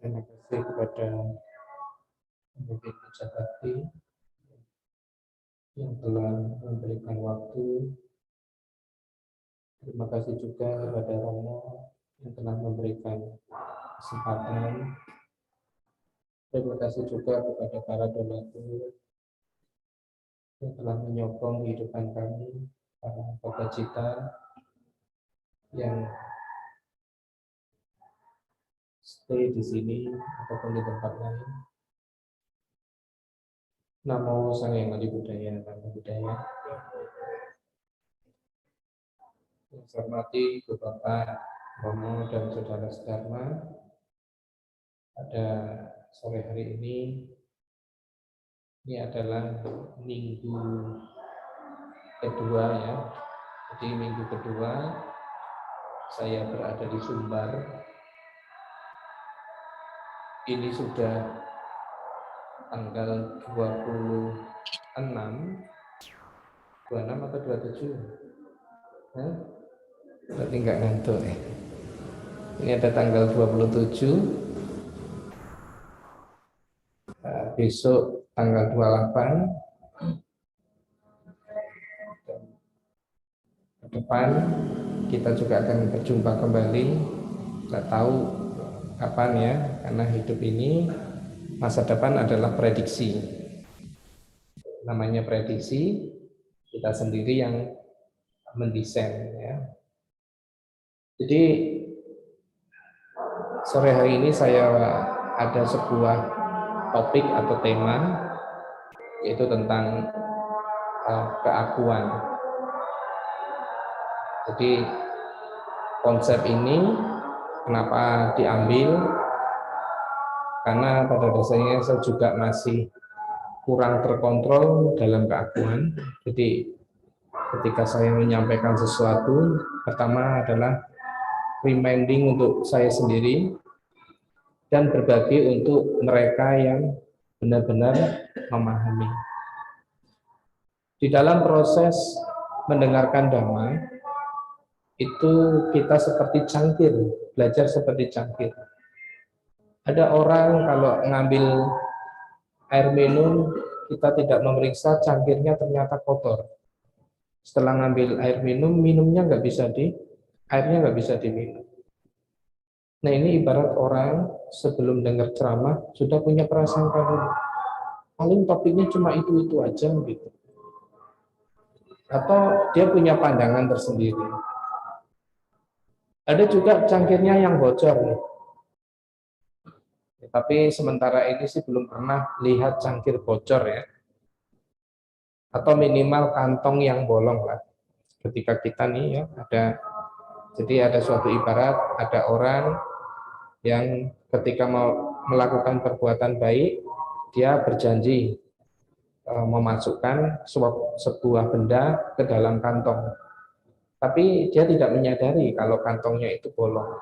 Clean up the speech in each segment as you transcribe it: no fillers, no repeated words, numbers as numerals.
Terima kasih kepada pemimpin Pujabakti yang telah memberikan waktu. Terima kasih juga kepada Romo yang telah memberikan kesempatan. Terima kasih juga kepada para donatur yang telah menyokong kehidupan kami, para Bapak Cita yang stay di sini ataupun di tempat lain. Namo Sang Hyang Adi Budaya, Namo Buddhaya. Yang saya hormati Bapak Romo dan Saudara Sedharma, pada sore hari ini adalah minggu kedua ya. Jadi minggu kedua saya berada di Sumbar. Ini sudah tanggal 26 atau 27? Hah? Berarti nggak ngantuk ya. Ini ada tanggal 27. Besok tanggal 28. Ke depan kita juga akan berjumpa kembali. Nggak tahu kapan ya, karena hidup ini masa depan adalah prediksi. Namanya prediksi, kita sendiri yang mendesain ya. Jadi sore hari ini saya ada sebuah topik atau tema, yaitu tentang keakuan. Jadi konsep ini kenapa diambil? Karena pada dasarnya saya juga masih kurang terkontrol dalam keakuan. Jadi ketika saya menyampaikan sesuatu, pertama adalah reminding untuk saya sendiri dan berbagi untuk mereka yang benar-benar memahami. Di dalam proses mendengarkan Dhamma, itu kita seperti cangkir, belajar seperti cangkir. Ada orang kalau ngambil air minum, kita tidak memeriksa cangkirnya ternyata kotor. Setelah ngambil air minum, airnya nggak bisa diminum. Nah ini ibarat orang sebelum dengar ceramah sudah punya prasangka dulu. Paling topiknya cuma itu aja gitu. Atau dia punya pandangan tersendiri. Ada juga cangkirnya yang bocor nih. Tapi sementara ini sih belum pernah lihat cangkir bocor ya. Atau minimal kantong yang bolong lah. Ketika kita nih ya ada suatu ibarat, ada orang yang ketika mau melakukan perbuatan baik, dia berjanji memasukkan sebuah benda ke dalam kantong. Tapi dia tidak menyadari kalau kantongnya itu bolong.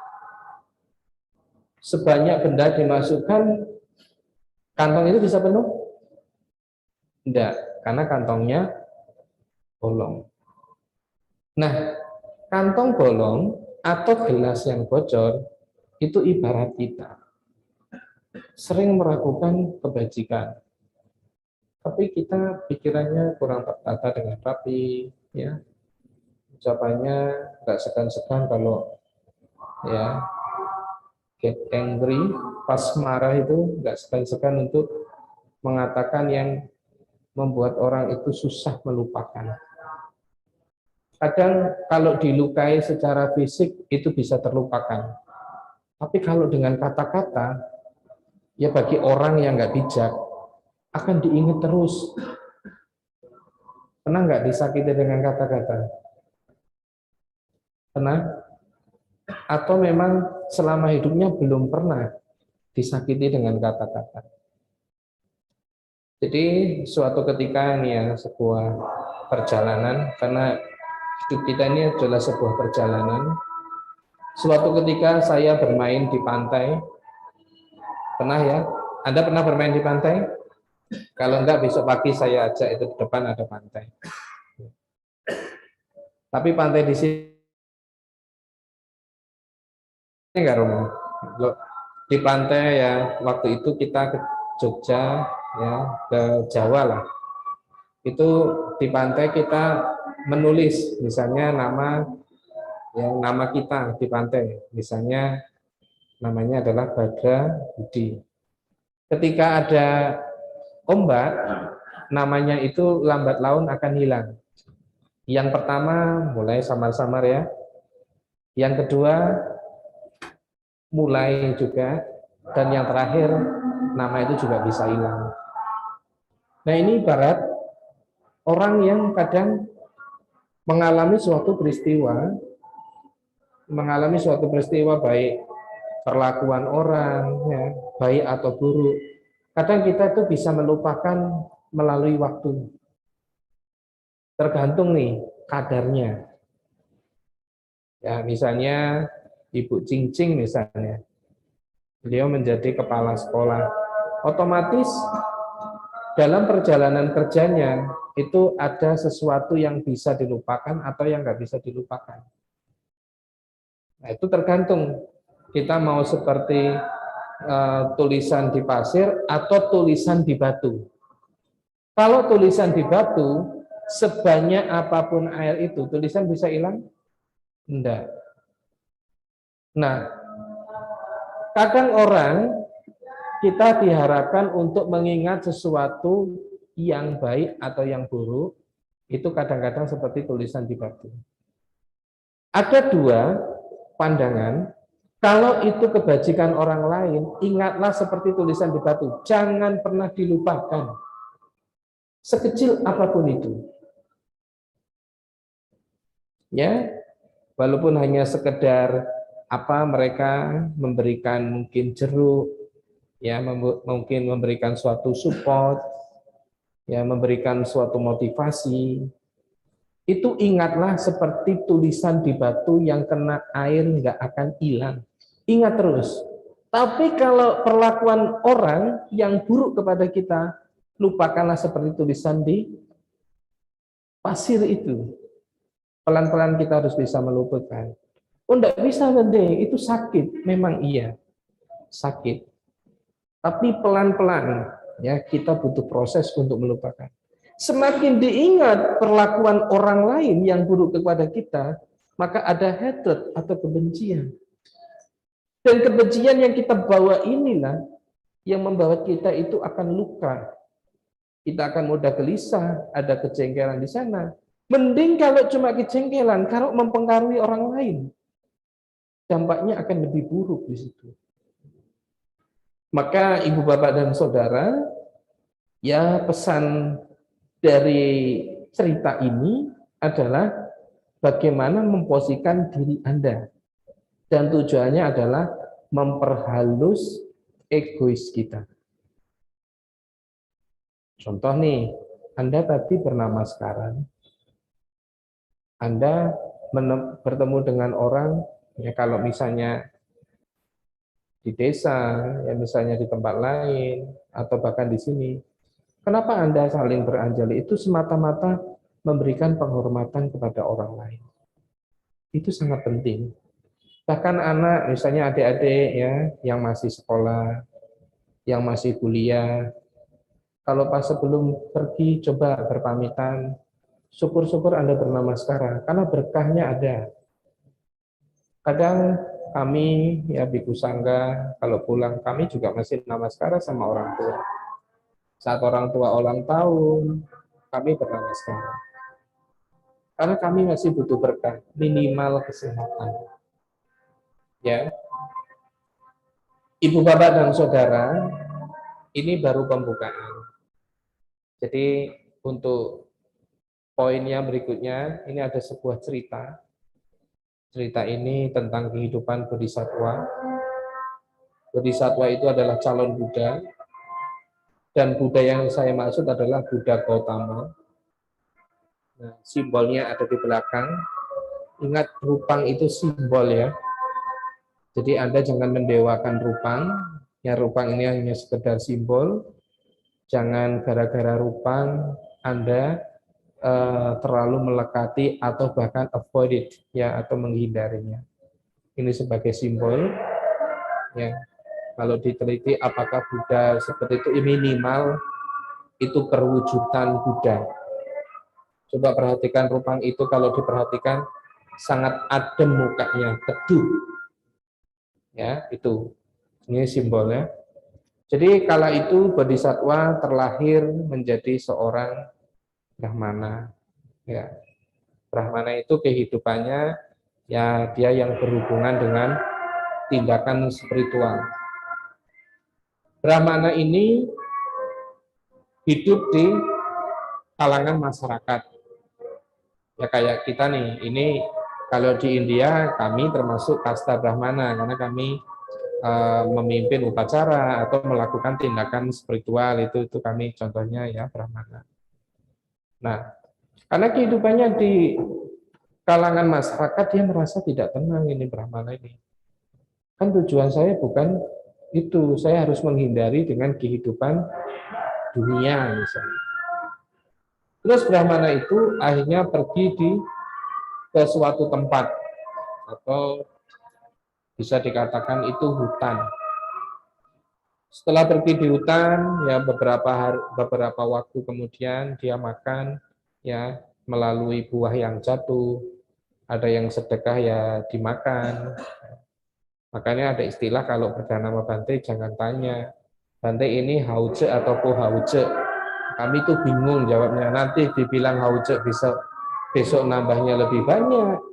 Sebanyak benda dimasukkan, kantong itu bisa penuh? Tidak, karena kantongnya bolong. Nah, kantong bolong atau gelas yang bocor itu ibarat kita sering melakukan kebajikan, tapi kita pikirannya kurang tertata dengan rapi, ya, ucapannya nggak segan-segan kalau ya get angry, pas marah itu nggak segan-segan untuk mengatakan yang membuat orang itu susah melupakan. Kadang kalau dilukai secara fisik itu bisa terlupakan. Tapi kalau dengan kata-kata, ya bagi orang yang nggak bijak, akan diingat terus. Pernah nggak disakiti dengan kata-kata? Pernah? Atau memang selama hidupnya belum pernah disakiti dengan kata-kata? Jadi suatu ketika ini ya sebuah perjalanan, karena hidup kita ini adalah sebuah perjalanan. Suatu ketika saya bermain di pantai. Pernah ya? Anda pernah bermain di pantai? Kalau enggak besok pagi saya ajak, itu di depan ada pantai. Tapi pantai di sini enggak, Romo? di pantai ya, waktu itu kita ke Jogja ya, ke Jawa lah. Itu di pantai kita menulis misalnya nama kita di pantai. Misalnya namanya adalah Badra Budi. Ketika ada ombak, namanya itu lambat laun akan hilang. Yang pertama mulai samar-samar ya. Yang kedua mulai juga, dan yang terakhir nama itu juga bisa hilang. Nah, ini ibarat orang yang kadang mengalami suatu peristiwa baik perlakuan orang ya, baik atau buruk. Kadang kita itu bisa melupakan melalui waktu. Tergantung nih kadarnya. Ya, misalnya Ibu Cincing misalnya. Beliau menjadi kepala sekolah. Otomatis dalam perjalanan kerjanya itu ada sesuatu yang bisa dilupakan atau yang nggak bisa dilupakan. Nah, itu tergantung kita mau seperti tulisan di pasir atau tulisan di batu. Kalau tulisan di batu, sebanyak apapun air itu, tulisan bisa hilang? Enggak. Nah, kadang orang kita diharapkan untuk mengingat sesuatu yang baik atau yang buruk, itu kadang-kadang seperti tulisan di batu. Ada dua pandangan, kalau itu kebajikan orang lain, ingatlah seperti tulisan di batu, jangan pernah dilupakan, sekecil apapun itu. Ya, walaupun hanya sekedar mereka memberikan mungkin jeruk, ya mungkin memberikan suatu support, ya memberikan suatu motivasi, itu ingatlah seperti tulisan di batu yang kena air nggak akan hilang. Ingat terus. Tapi kalau perlakuan orang yang buruk kepada kita, lupakanlah seperti tulisan di pasir itu. Pelan-pelan kita harus bisa melupakan. Oh, enggak bisa, Bende, itu sakit. Memang iya, sakit. Tapi pelan-pelan, ya kita butuh proses untuk melupakan. Semakin diingat perlakuan orang lain yang buruk kepada kita, maka ada hatred atau kebencian. Dan kebencian yang kita bawa inilah yang membawa kita itu akan luka. Kita akan mudah gelisah, ada kejengkelan di sana. Mending kalau cuma kejengkelan, kalau mempengaruhi orang lain, dampaknya akan lebih buruk di situ. Maka ibu bapak dan saudara, ya pesan dari cerita ini adalah bagaimana memposisikan diri Anda. Dan tujuannya adalah memperhalus egois kita. Contoh nih, Anda tadi bernama sekarang, Anda bertemu dengan orang, ya kalau misalnya di desa, ya misalnya di tempat lain, atau bahkan di sini, kenapa Anda saling beranjali? Itu semata-mata memberikan penghormatan kepada orang lain. Itu sangat penting. Bahkan anak, misalnya adik-adik ya, yang masih sekolah, yang masih kuliah, kalau pas sebelum pergi coba berpamitan, syukur-syukur Anda bernama sekarang, karena berkahnya ada. Kadang kami ya Biku Sangga, kalau pulang kami juga masih nama sekarang sama orang tua. Saat orang tua ulang tahun, kami bernama sekarang. Karena kami masih butuh berkah, minimal kesehatan. Ya, Ibu bapak dan saudara, ini baru pembukaan. Jadi untuk poinnya berikutnya, ini ada sebuah cerita. Cerita ini tentang kehidupan Bodhisatwa. Bodhisatwa itu adalah calon Buddha, dan Buddha yang saya maksud adalah Buddha Gautama. Nah, simbolnya ada di belakang. Ingat, rupang itu simbol ya. Jadi Anda jangan mendewakan rupang. Ya, rupang ini hanya sekedar simbol. Jangan gara-gara rupang Anda terlalu melekati atau bahkan avoid it, ya, atau menghindarinya. Ini sebagai simbol. Ya. Kalau diteliti apakah Buddha seperti itu, minimal itu perwujudan Buddha. Coba perhatikan Rupang itu, kalau diperhatikan sangat adem mukanya, teduh. Ya, itu. Ini simbolnya. Jadi kala itu Bodhisattva terlahir menjadi seorang Brahmana. Ya, Brahmana itu kehidupannya ya dia yang berhubungan dengan tindakan spiritual. Brahmana ini hidup di kalangan masyarakat. Ya kayak kita nih, ini kalau di India kami termasuk kasta Brahmana karena kami memimpin upacara atau melakukan tindakan spiritual, itu kami contohnya ya Brahmana. Nah, karena kehidupannya di kalangan masyarakat dia merasa tidak tenang ini Brahmana ini. Kan tujuan saya bukan itu, saya harus menghindari dengan kehidupan dunia misalnya. Terus Brahmana itu akhirnya pergi ke suatu tempat atau bisa dikatakan itu hutan. Setelah pergi di hutan, ya beberapa waktu kemudian dia makan, ya melalui buah yang jatuh, ada yang sedekah ya dimakan. Makanya ada istilah kalau bernama Bante jangan tanya, Bante ini hauce atau po hauce. Kami tuh bingung jawabnya. Nanti dibilang hauce besok nambahnya lebih banyak.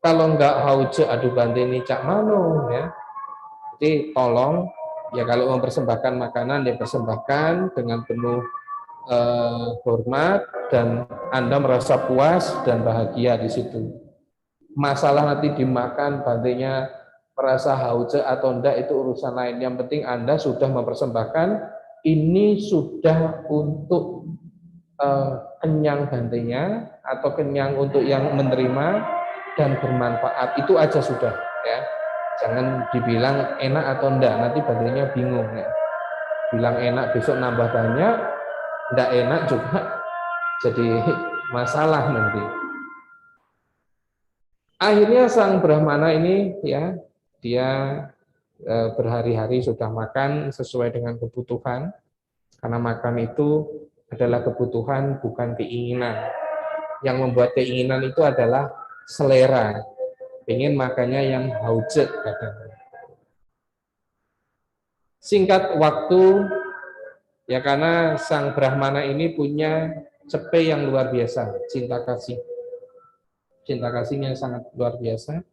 Kalau enggak hauce, aduh Bante ini cak mano ya. Jadi tolong ya kalau mempersembahkan makanan dia persembahkan dengan penuh hormat dan Anda merasa puas dan bahagia di situ. Masalah nanti dimakan bantenya merasa haus atau enggak itu urusan lain. Yang penting Anda sudah mempersembahkan, ini sudah untuk kenyang bantenya atau kenyang untuk yang menerima dan bermanfaat, itu aja sudah ya. Jangan dibilang enak atau enggak, nanti bantenya bingung ya. Bilang enak besok nambah banyak, enggak enak juga jadi masalah nanti. Akhirnya sang Brahmana ini ya dia berhari-hari sudah makan sesuai dengan kebutuhan, karena makan itu adalah kebutuhan bukan keinginan. Yang membuat keinginan itu adalah selera, ingin makannya yang haujet kadang. Singkat waktu ya karena sang Brahmana ini punya cepe yang luar biasa, cinta kasih. Cinta kasihnya sangat luar biasa.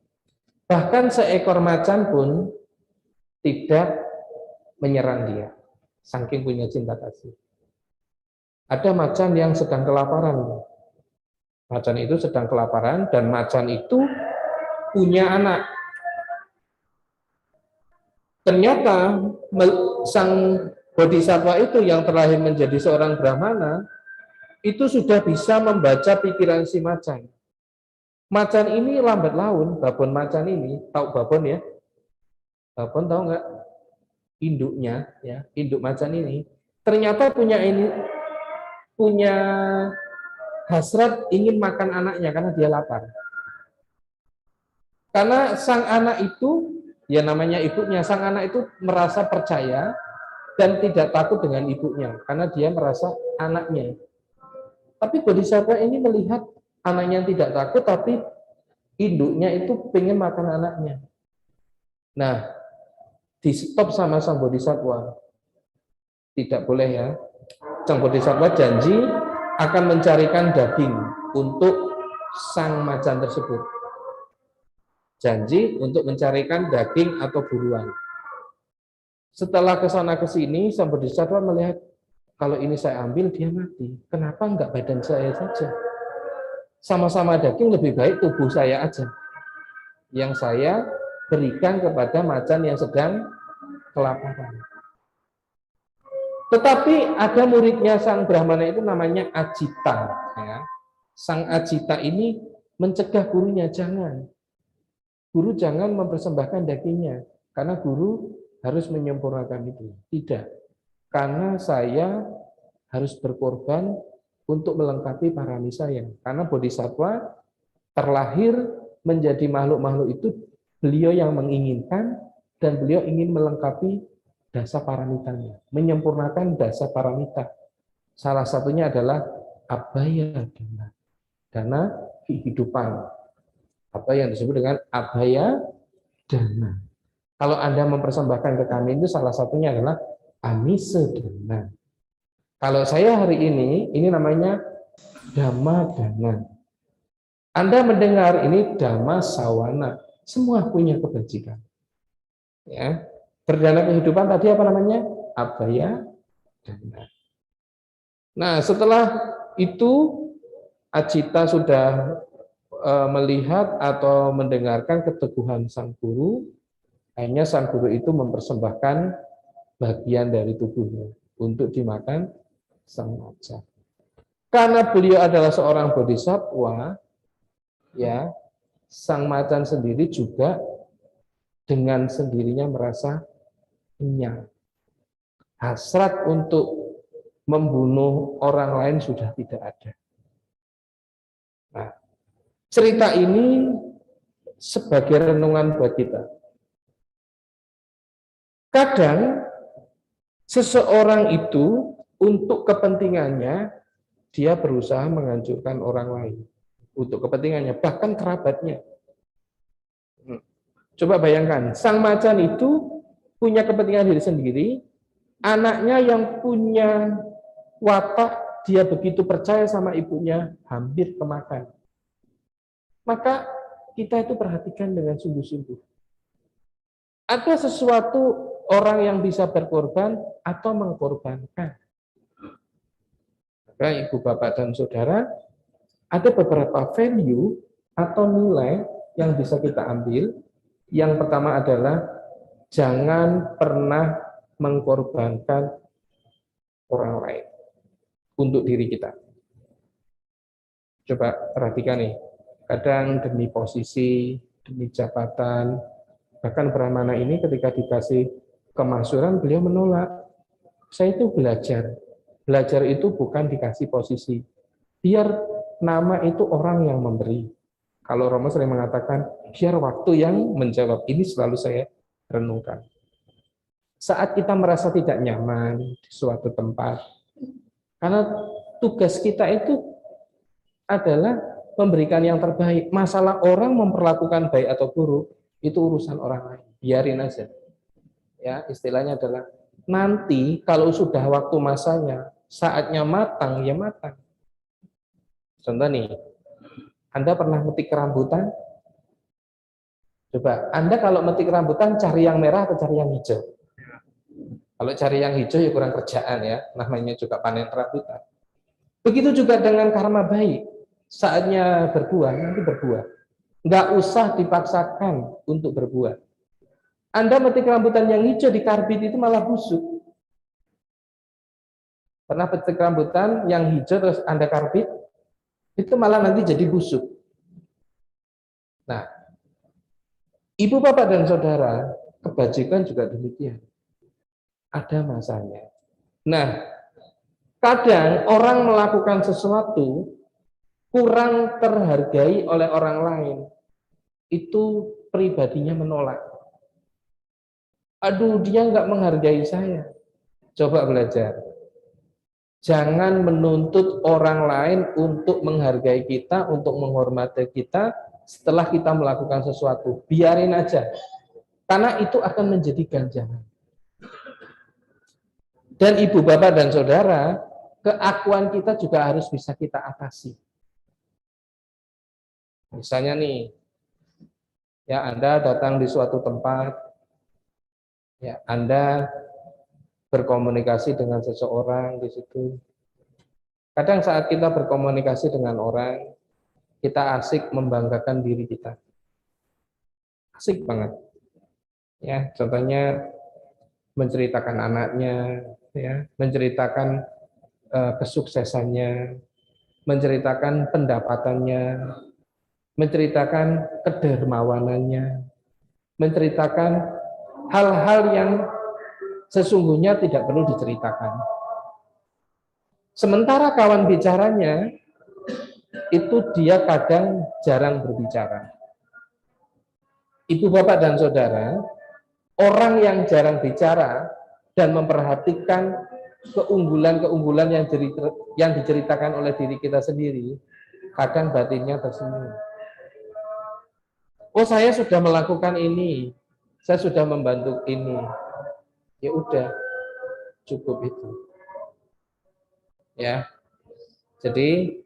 Bahkan seekor macan pun tidak menyerang dia, saking punya cinta kasih. Ada macan yang sedang kelaparan. Macan itu sedang kelaparan dan macan itu punya anak. Ternyata sang bodhisattva itu yang terlahir menjadi seorang Brahmana itu sudah bisa membaca pikiran si macan. Macan ini lambat laun, babon macan ini, tahu babon ya? Babon tahu nggak? Induknya, ya, induk macan ini ternyata punya hasrat ingin makan anaknya karena dia lapar. Karena sang anak itu, ya namanya ibunya, sang anak itu merasa percaya dan tidak takut dengan ibunya karena dia merasa anaknya. Tapi bodhisattva ini melihat anaknya tidak takut, tapi induknya itu pengen makan anaknya. Nah, di stop sama sang bodhisattva. Tidak boleh ya. Sang bodhisattva janji akan mencarikan daging untuk sang macan tersebut. Janji untuk mencarikan daging atau buruan. Setelah ke sana ke sini, sang bodhisattva melihat kalau ini saya ambil dia mati. Kenapa enggak badan saya saja? Sama-sama daging lebih baik tubuh saya aja. Yang saya berikan kepada macan yang sedang kelaparan. Tetapi ada muridnya sang Brahmana itu namanya Ajita. Ya. Sang Ajita ini mencegah gurunya, jangan. Guru jangan mempersembahkan dagingnya. Karena guru harus menyempurnakan itu. Tidak. Karena saya harus berkorban untuk melengkapi parami saya. Karena bodhisattva terlahir menjadi makhluk-makhluk itu beliau yang menginginkan dan beliau ingin melengkapi dasa paramitanya, menyempurnakan dasa paramita. Salah satunya adalah abhaya dana, dana kehidupan, atau yang disebut dengan abhaya dana. Kalau Anda mempersembahkan ke kami itu salah satunya adalah amisa dana. Kalau saya hari ini namanya dhamma dana. Anda mendengar ini dhamma sawana, semua punya kebajikan. Ya, berdana kehidupan tadi apa namanya? Abhaya dana. Nah, setelah itu Ajita sudah melihat atau mendengarkan keteguhan sang guru, akhirnya sang guru itu mempersembahkan bagian dari tubuhnya untuk dimakan sang macan. Karena beliau adalah seorang bodhisatwa, ya, sang macan sendiri juga dengan sendirinya merasa kenyang. Hasrat untuk membunuh orang lain sudah tidak ada. Nah, cerita ini sebagai renungan buat kita. Kadang seseorang itu untuk kepentingannya dia berusaha menghancurkan orang lain. Untuk kepentingannya, bahkan kerabatnya. Coba bayangkan, sang macan itu punya kepentingan diri sendiri, anaknya yang punya watak, dia begitu percaya sama ibunya, hampir kemakan. Maka kita itu perhatikan dengan sungguh-sungguh. Ada sesuatu orang yang bisa berkorban atau mengkorbankan. Maka ibu, bapak, dan saudara, ada beberapa value atau nilai yang bisa kita ambil. Yang pertama adalah jangan pernah mengkorbankan orang lain untuk diri kita. Coba perhatikan nih, kadang demi posisi, demi jabatan, bahkan Brahmana ini ketika dikasih kemasyhuran beliau menolak. Saya itu belajar itu bukan dikasih posisi, biar nama itu orang yang memberi. Kalau Romo sering mengatakan, biar waktu yang menjawab. Ini selalu saya renungkan. Saat kita merasa tidak nyaman di suatu tempat, karena tugas kita itu adalah memberikan yang terbaik. Masalah orang memperlakukan baik atau buruk, itu urusan orang lain. Biarin aja. Ya, istilahnya adalah, nanti kalau sudah waktu masanya, saatnya matang, ya matang. Contoh nih, Anda pernah metik rambutan? Coba, Anda kalau metik rambutan cari yang merah atau cari yang hijau? Kalau cari yang hijau ya kurang kerjaan ya, namanya juga panen rambutan. Begitu juga dengan karma baik, saatnya berbuah, nanti berbuah. Nggak usah dipaksakan untuk berbuah. Anda metik rambutan yang hijau di karbit itu malah busuk. Pernah metik rambutan yang hijau terus Anda karbit, itu malah nanti jadi busuk. Nah, ibu, bapak, dan saudara, kebajikan juga demikian. Ada masanya. Nah, kadang orang melakukan sesuatu kurang terhargai oleh orang lain. Itu pribadinya menolak. Aduh, dia nggak menghargai saya. Coba belajar. Jangan menuntut orang lain untuk menghargai kita, untuk menghormati kita setelah kita melakukan sesuatu. Biarin aja. Karena itu akan menjadi ganjaran. Dan ibu, bapak, dan saudara, keakuan kita juga harus bisa kita atasi. Misalnya nih, ya Anda datang di suatu tempat, ya Anda berkomunikasi dengan seseorang di situ. Kadang saat kita berkomunikasi dengan orang, kita asik membanggakan diri kita. Asik banget. Ya, contohnya menceritakan anaknya, ya, menceritakan kesuksesannya, menceritakan pendapatannya, menceritakan kedermawanannya, menceritakan hal-hal yang sesungguhnya tidak perlu diceritakan. Sementara kawan bicaranya itu dia kadang jarang berbicara. Ibu, bapak, dan saudara, orang yang jarang bicara dan memperhatikan keunggulan-keunggulan yang diceritakan oleh diri kita sendiri, kadang batinnya tersenyum. Oh, saya sudah melakukan ini, saya sudah membantu ini. Ya udah, cukup itu. Ya. Jadi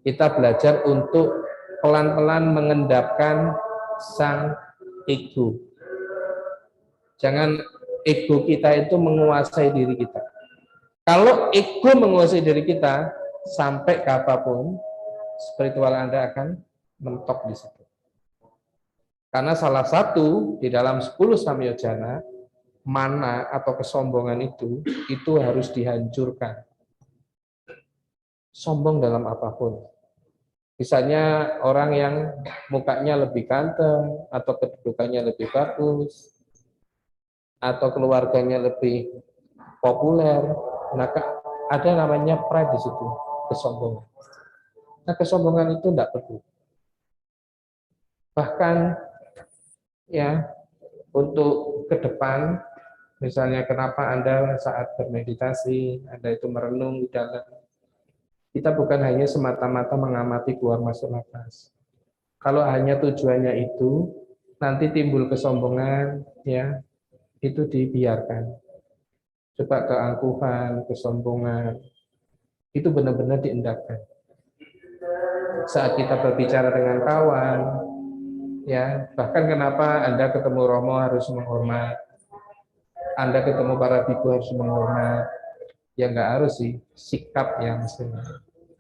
kita belajar untuk pelan-pelan mengendapkan sang ego. Jangan ego kita itu menguasai diri kita. Kalau ego menguasai diri kita, sampai kapanpun spiritual Anda akan mentok di situ. Karena salah satu di dalam 10 samyojana, mana atau kesombongan itu harus dihancurkan. Sombong dalam apapun. Misalnya orang yang mukanya lebih ganteng, atau kedudukannya lebih bagus, atau keluarganya lebih populer, maka ada namanya pride di situ, kesombongan. Nah, kesombongan itu tidak perlu. Bahkan ya untuk ke depan, misalnya kenapa Anda saat bermeditasi, Anda itu merenung di dalam, kita bukan hanya semata-mata mengamati keluar masuk nafas. Kalau hanya tujuannya itu, nanti timbul kesombongan, ya itu dibiarkan. Coba keangkuhan, kesombongan, itu benar-benar diendapkan. Saat kita berbicara dengan kawan, ya bahkan kenapa Anda ketemu Romo harus menghormat, Anda ketemu para biku harus menghormat, ya nggak harus sih, sikap yang mestinya.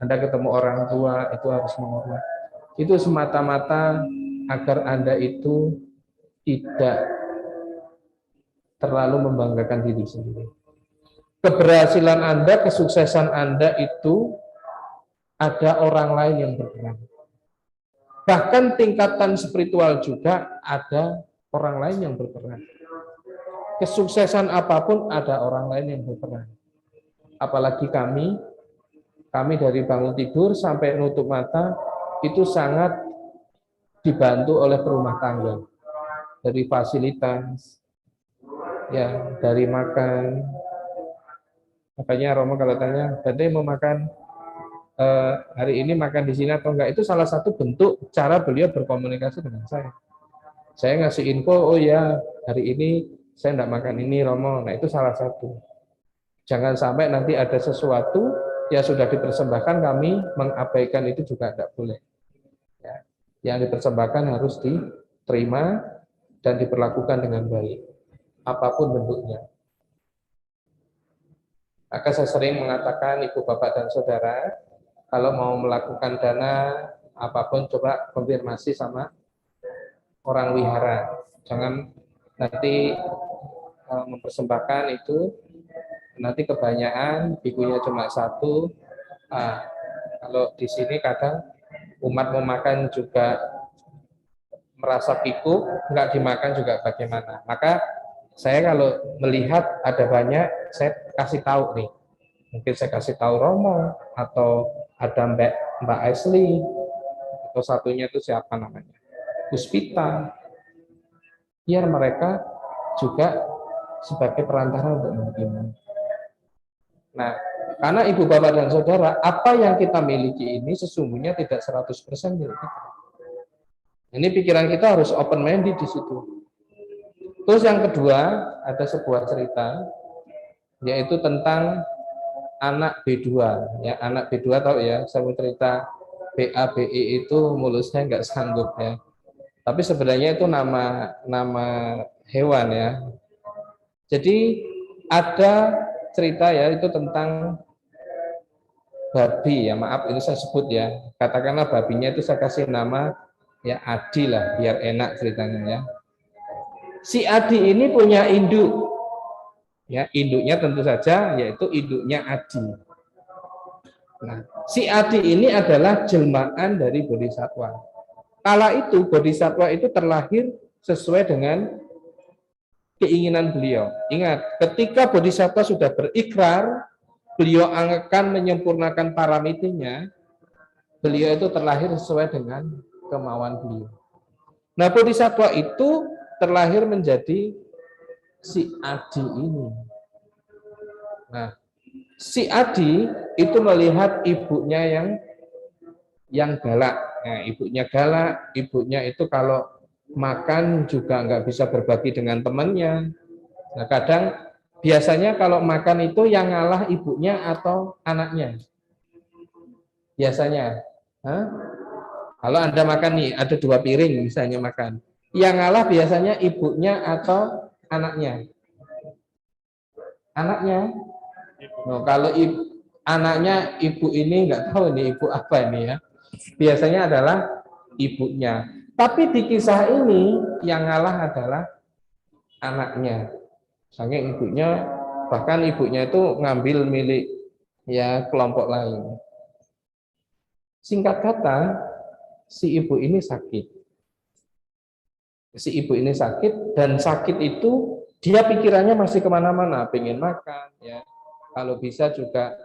Anda ketemu orang tua itu harus menghormat. Itu semata-mata agar Anda itu tidak terlalu membanggakan diri sendiri. Keberhasilan Anda, kesuksesan Anda itu ada orang lain yang berperan. Bahkan tingkatan spiritual juga ada orang lain yang berperan. Kesuksesan apapun ada orang lain yang berperan. Apalagi kami dari bangun tidur sampai nutup mata itu sangat dibantu oleh perumah tangga. Dari fasilitas, ya dari makan. Makanya Romo kalau tanya, Bante mau makan hari ini makan di sini atau enggak, itu salah satu bentuk cara beliau berkomunikasi dengan saya. Saya ngasih info, oh ya hari ini saya enggak makan ini Romo. Nah itu salah satu. Jangan sampai nanti ada sesuatu yang sudah dipersembahkan kami mengabaikan, itu juga tidak boleh. Ya. Yang dipersembahkan harus diterima dan diperlakukan dengan baik, apapun bentuknya. Maka saya sering mengatakan ibu bapak dan saudara, kalau mau melakukan dana apapun coba konfirmasi sama orang wihara. Jangan nanti mempersembahkan itu nanti kebanyakan, bikunya cuma satu. Kalau di sini kadang umat mau makan juga merasa pikuk, nggak dimakan juga bagaimana. Maka saya kalau melihat ada banyak, saya kasih tahu nih. Mungkin saya kasih tahu Romo, atau ada Mbak Ashley, atau satunya itu siapa namanya, Puspita. Biar mereka juga sebagai perantara untuk menerima. Nah, karena ibu bapak dan saudara, apa yang kita miliki ini sesungguhnya tidak 100% milik kita. Ini pikiran kita harus open minded di situ. Terus yang kedua, ada sebuah cerita, yaitu tentang anak B2. Ya, anak B2 tahu ya, saya mau cerita BABI itu mulusnya nggak sanggup ya. Tapi sebenarnya itu nama hewan ya. Jadi ada cerita ya, itu tentang babi ya, maaf ini saya sebut ya, katakanlah babinya itu saya kasih nama ya Adi lah, biar enak ceritanya ya. Si Adi ini punya induk ya, induknya tentu saja yaitu induknya Adi. Nah, si Adi ini adalah jelmaan dari Bodhisatwa. Kala itu Bodhisatwa itu terlahir sesuai dengan keinginan beliau. Ingat, ketika Bodhisattva sudah berikrar, beliau akan menyempurnakan paramitinya, beliau itu terlahir sesuai dengan kemauan beliau. Nah, Bodhisattva itu terlahir menjadi si Adi ini. Nah, si Adi itu melihat ibunya yang galak. Nah, ibunya galak, ibunya itu kalau makan juga nggak bisa berbagi dengan temannya. Nah, kadang biasanya kalau makan itu yang ngalah ibunya atau anaknya. Biasanya. Hah? Kalau Anda makan nih, ada 2 piring misalnya makan. Yang ngalah biasanya ibunya atau anaknya. Anaknya. Nah, kalau anaknya ibu ini nggak tahu nih ibu apa ini ya. Biasanya adalah ibunya. Tapi di kisah ini yang ngalah adalah anaknya. Saking ibunya, bahkan ibunya itu ngambil milik ya kelompok lain. Singkat kata, si ibu ini sakit. Si ibu ini sakit dan sakit itu dia pikirannya masih kemana-mana, pengen makan, ya. Kalau bisa juga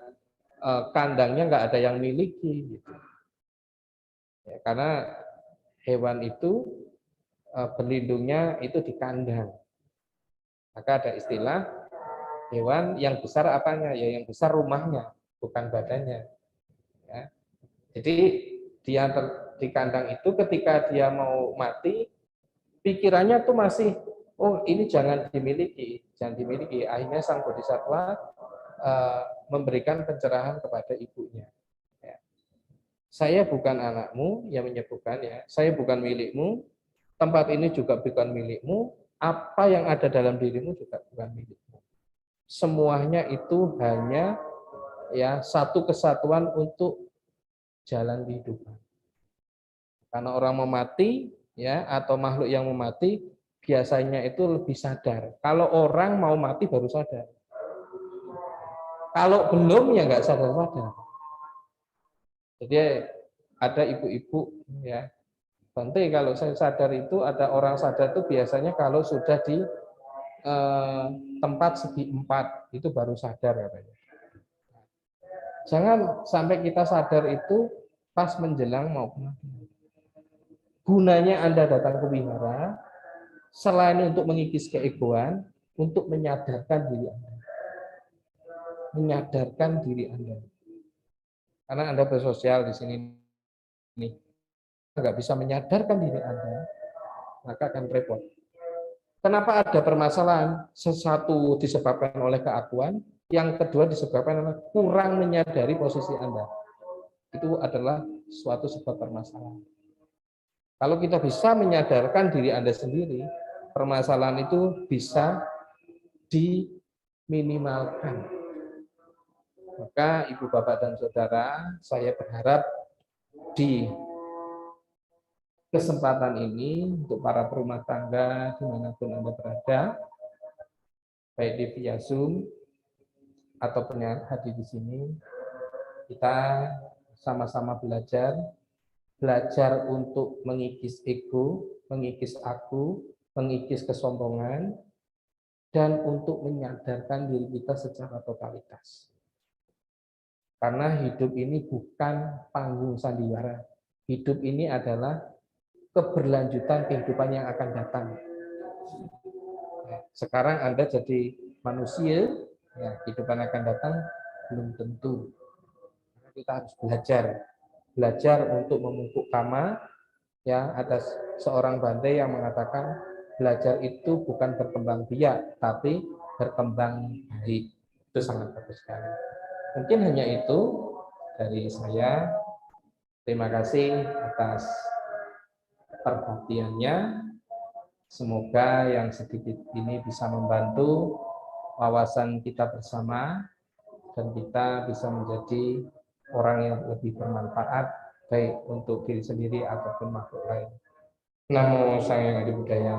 kandangnya nggak ada yang miliki, gitu. Ya, karena hewan itu berlindungnya itu di kandang. Maka ada istilah hewan yang besar apanya? Ya yang besar rumahnya, bukan badannya. Ya. Jadi dia di kandang itu ketika dia mau mati, pikirannya tuh masih, oh ini jangan dimiliki, jangan dimiliki. Akhirnya sang bodhisatwa memberikan pencerahan kepada ibunya. Ya. Saya bukan anakmu yang menyebutkan ya, saya bukan milikmu, tempat ini juga bukan milikmu, apa yang ada dalam dirimu juga bukan milikmu. Semuanya itu hanya ya satu kesatuan untuk jalan kehidupan. Karena orang mau mati ya atau makhluk yang mau mati biasanya itu lebih sadar. Kalau orang mau mati baru sadar. Kalau belum ya nggak sadar-sadar. Jadi ada ibu-ibu ya. Bante kalau saya sadar itu ada orang sadar itu biasanya kalau sudah di tempat segi 4 itu baru sadar katanya. Jangan sampai kita sadar itu pas menjelang mau mati. Gunanya Anda datang ke wihara selain untuk mengikis keegoan, untuk menyadarkan diri Anda. Menyadarkan diri Anda. Karena Anda bersosial di sini nih, nggak bisa menyadarkan diri Anda, maka akan repot. Kenapa ada permasalahan? Satu disebabkan oleh keakuan, yang kedua disebabkan oleh kurang menyadari posisi Anda. Itu adalah suatu sebab permasalahan. Kalau kita bisa menyadarkan diri Anda sendiri, permasalahan itu bisa diminimalkan. Maka Ibu, Bapak, dan Saudara, saya berharap di kesempatan ini untuk para perumah tangga dimanapun Anda berada, baik di via Zoom ataupun yang hadir di sini, kita sama-sama belajar untuk mengikis ego, mengikis aku, mengikis kesombongan, dan untuk menyadarkan diri kita secara totalitas. Karena hidup ini bukan panggung sandiwara. Hidup ini adalah keberlanjutan kehidupan yang akan datang. Sekarang Anda jadi manusia, ya, kehidupan akan datang belum tentu. Kita harus belajar untuk memupuk kama. Ya, ada seorang Bante yang mengatakan belajar itu bukan berkembang biak, tapi berkembang baik. Itu sangat bagus sekali. Mungkin hanya itu dari saya. Terima kasih atas perhatiannya. Semoga yang sedikit ini bisa membantu wawasan kita bersama dan kita bisa menjadi orang yang lebih bermanfaat baik untuk diri sendiri ataupun makhluk lain. Namo Sang Hyang Adi Budaya.